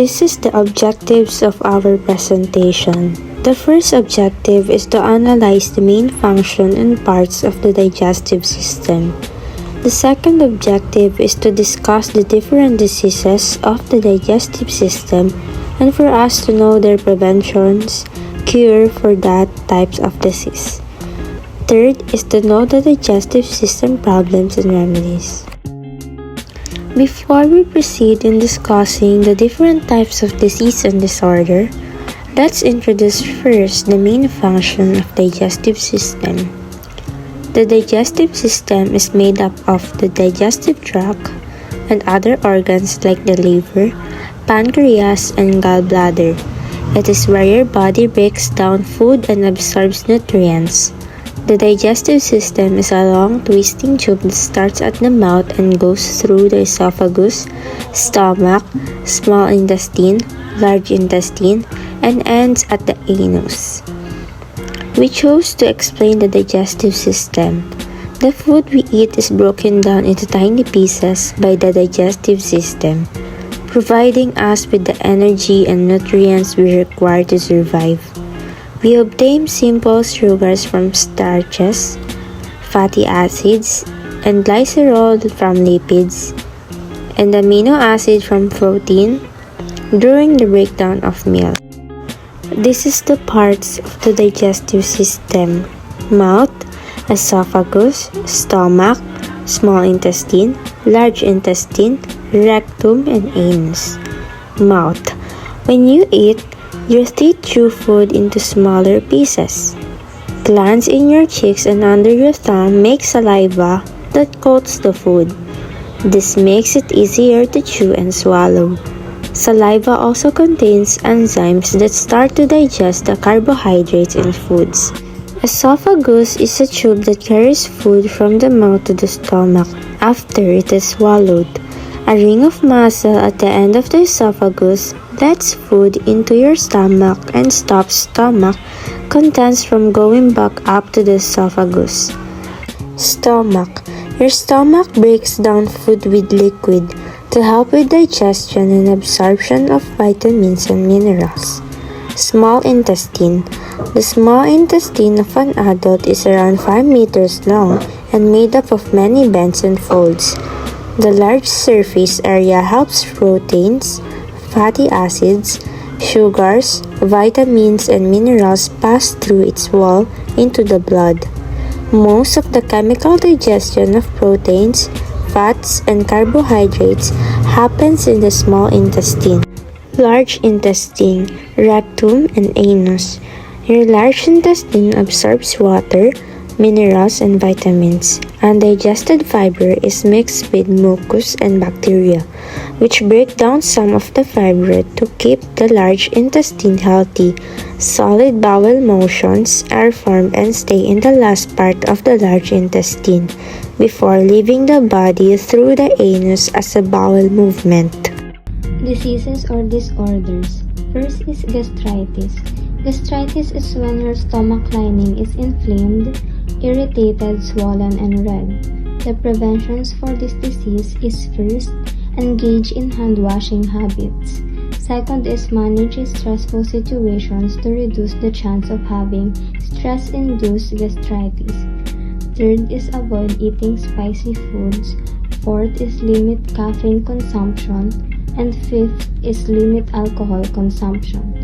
This is the objectives of our presentation. The first objective is to analyze the main function and parts of the digestive system. The second objective is to discuss the different diseases of the digestive system and for us to know their preventions, cure for that types of disease. Third is to know the digestive system problems and remedies. Before we proceed in discussing the different types of disease and disorder, let's introduce first the main function of digestive system. The digestive system is made up of the digestive tract and other organs like the liver, pancreas, and gallbladder. It is where your body breaks down food and absorbs nutrients. The digestive system is a long twisting tube that starts at the mouth and goes through the esophagus, stomach, small intestine, large intestine, and ends at the anus. We chose to explain the digestive system. The food we eat is broken down into tiny pieces by the digestive system, providing us with the energy and nutrients we require to survive. We obtain simple sugars from starches, fatty acids, and glycerol from lipids, and amino acid from protein during the breakdown of meal. This is the parts of the digestive system: mouth, esophagus, stomach, small intestine, large intestine, rectum, and anus. Mouth. When you eat, your teeth chew food into smaller pieces. Glands in your cheeks and under your tongue make saliva that coats the food. This makes it easier to chew and swallow. Saliva also contains enzymes that start to digest the carbohydrates in foods. Esophagus is a tube that carries food from the mouth to the stomach after it is swallowed. A ring of muscle at the end of the esophagus lets food into your stomach and stops stomach contents from going back up to the esophagus. Stomach. Your stomach breaks down food with liquid to help with digestion and absorption of vitamins and minerals. Small intestine. The small intestine of an adult is around 5 meters long and made up of many bends and folds. The large surface area helps proteins, fatty acids, sugars, vitamins, and minerals pass through its wall into the blood. Most of the chemical digestion of proteins, fats, and carbohydrates happens in the small intestine. Large intestine, rectum, and anus. Your large intestine absorbs water, minerals, and vitamins. Undigested fiber is mixed with mucus and bacteria, which break down some of the fiber to keep the large intestine healthy. Solid bowel motions are formed and stay in the last part of the large intestine before leaving the body through the anus as a bowel movement. Diseases or disorders. First is gastritis. Gastritis is when your stomach lining is inflamed, irritated, swollen, and red. The preventions for this disease is first, engage in hand washing habits. Second is manage stressful situations to reduce the chance of having stress-induced gastritis. Third is avoid eating spicy foods. Fourth is limit caffeine consumption. And fifth is limit alcohol consumption.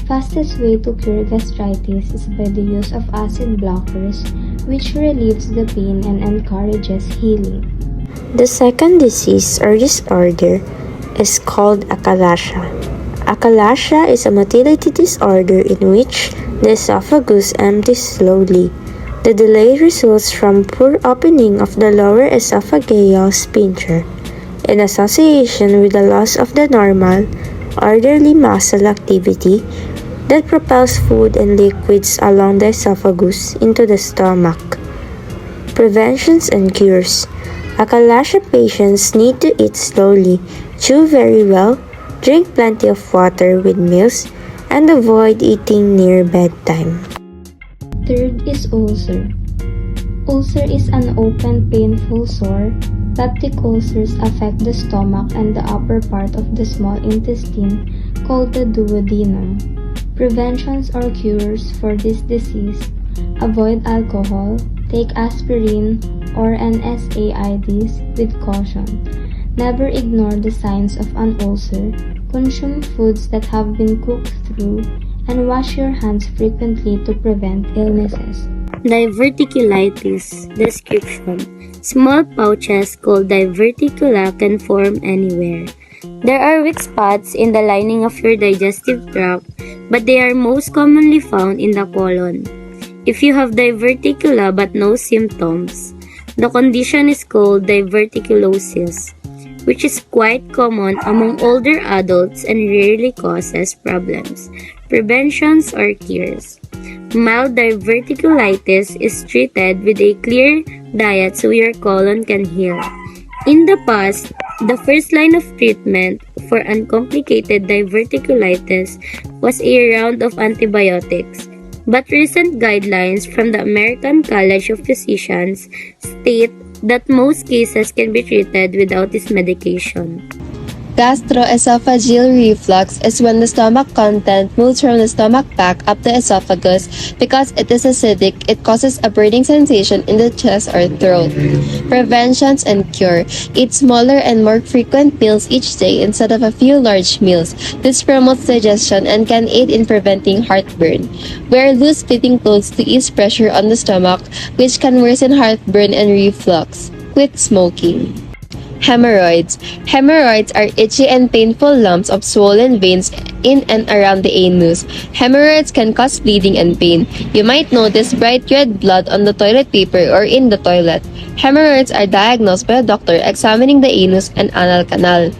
Fastest way to cure gastritis is by the use of acid blockers, which relieves the pain and encourages healing. The second disease or disorder is called achalasia. Achalasia is a motility disorder in which the esophagus empties slowly. The delay results from poor opening of the lower esophageal sphincter, in association with the loss of the normal, orderly muscle activity that propels food and liquids along the esophagus into the stomach. Preventions and cures. Achalasia patients need to eat slowly, chew very well, drink plenty of water with meals, and avoid eating near bedtime. Third is ulcer. Ulcer is an open, painful sore. Peptic ulcers affect the stomach and the upper part of the small intestine, called the duodenum. Preventions or cures for this disease: avoid alcohol, take aspirin or NSAIDs with caution. Never ignore the signs of an ulcer. Consume foods that have been cooked through and wash your hands frequently to prevent illnesses. Diverticulitis. Description: small pouches called diverticula can form anywhere. There are weak spots in the lining of your digestive tract, but they are most commonly found in the colon. If you have diverticula but no symptoms, the condition is called diverticulosis, which is quite common among older adults and rarely causes problems. Preventions or cures: mild diverticulitis is treated with a clear diet so your colon can heal. In the past, the first line of treatment for uncomplicated diverticulitis was a round of antibiotics, but recent guidelines from the American College of Physicians state that most cases can be treated without this medication. Gastroesophageal reflux is when the stomach content moves from the stomach back up the esophagus. Because it is acidic, it causes a burning sensation in the chest or throat. Preventions and cure: eat smaller and more frequent meals each day instead of a few large meals. This promotes digestion and can aid in preventing heartburn. Wear loose-fitting clothes to ease pressure on the stomach, which can worsen heartburn and reflux. Quit smoking. Hemorrhoids. Hemorrhoids are itchy and painful lumps of swollen veins in and around the anus. Hemorrhoids can cause bleeding and pain. You might notice bright red blood on the toilet paper or in the toilet. Hemorrhoids are diagnosed by a doctor examining the anus and anal canal.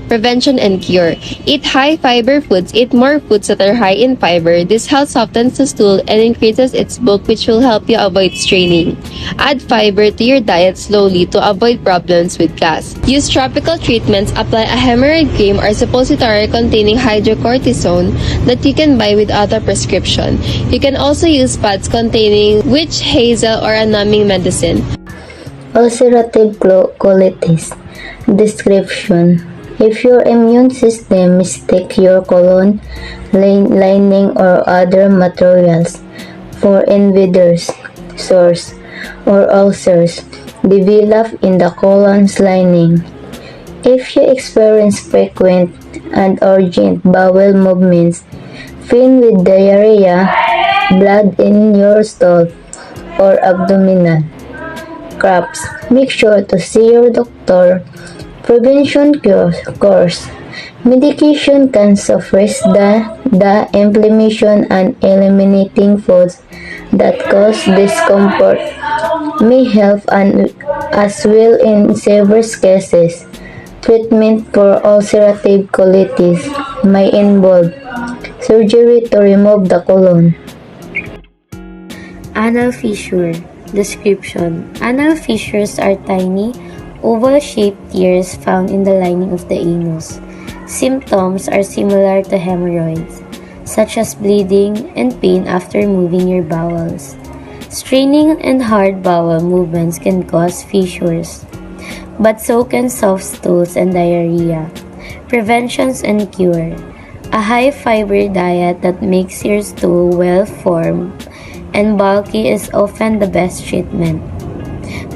Prevention and cure: eat high-fiber foods. Eat more foods that are high in fiber. This helps softens the stool and increases its bulk, which will help you avoid straining. Add fiber to your diet slowly to avoid problems with gas. Use tropical treatments. Apply a hemorrhoid cream or suppository containing hydrocortisone that you can buy without a prescription. You can also use pads containing witch hazel or a numbing medicine. Ulcerative colitis. Description: if your immune system mistakes your colon lining or other materials for invaders, sores, or ulcers develop in the colon's lining. If you experience frequent and urgent bowel movements, feeling with diarrhea, blood in your stool, or abdominal cramps, make sure to see your doctor. Prevention course. Medication can suppress the inflammation and eliminating foods that cause discomfort may help as well in severe cases. Treatment for ulcerative colitis may involve surgery to remove the colon. Anal fissure. Description: anal fissures are tiny, oval-shaped tears found in the lining of the anus. Symptoms are similar to hemorrhoids, such as bleeding and pain after moving your bowels. Straining and hard bowel movements can cause fissures, but so can soft stools and diarrhea. Preventions and cure: a high-fiber diet that makes your stool well-formed and bulky is often the best treatment.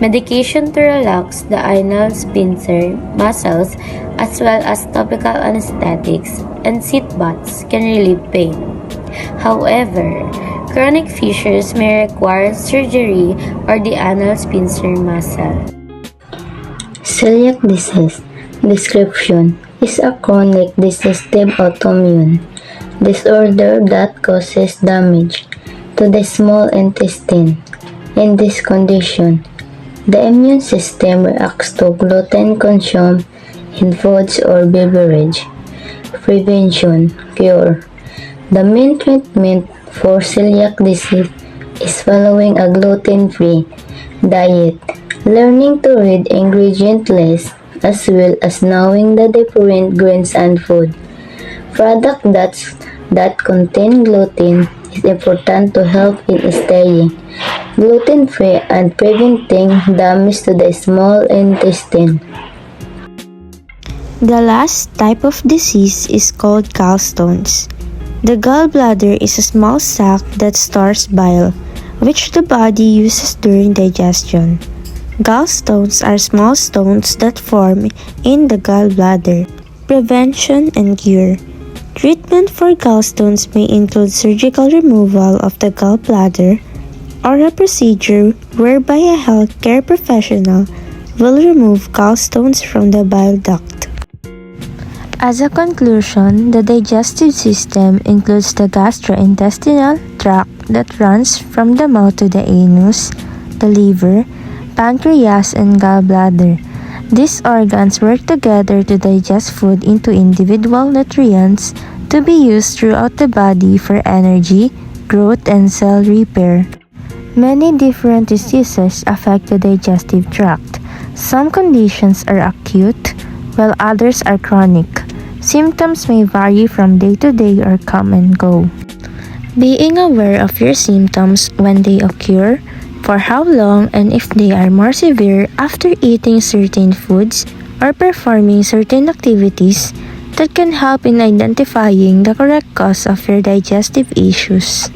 Medication to relax the anal sphincter muscles as well as topical anesthetics and seat baths can relieve pain. However, chronic fissures may require surgery or the anal sphincter muscle. Celiac disease. Description: is a chronic digestive autoimmune disorder that causes damage to the small intestine. In this condition, the immune system reacts to gluten consumed in foods or beverage. Prevention, cure. The main treatment for celiac disease is following a gluten-free diet, learning to read ingredient lists, as well as knowing the different grains and food products that contain gluten is important to help in staying gluten-free and preventing damage to the small intestine. The last type of disease is called gallstones. The gallbladder is a small sac that stores bile, which the body uses during digestion. Gallstones are small stones that form in the gallbladder. Prevention and cure. Treatment for gallstones may include surgical removal of the gallbladder or a procedure whereby a healthcare professional will remove gallstones from the bile duct. As a conclusion, the digestive system includes the gastrointestinal tract that runs from the mouth to the anus, the liver, pancreas, and gallbladder. These organs work together to digest food into individual nutrients to be used throughout the body for energy, growth, and cell repair. Many different diseases affect the digestive tract. Some conditions are acute, while others are chronic. Symptoms may vary from day to day or come and go. Being aware of your symptoms when they occur, for how long, and if they are more severe after eating certain foods or performing certain activities that can help in identifying the correct cause of your digestive issues.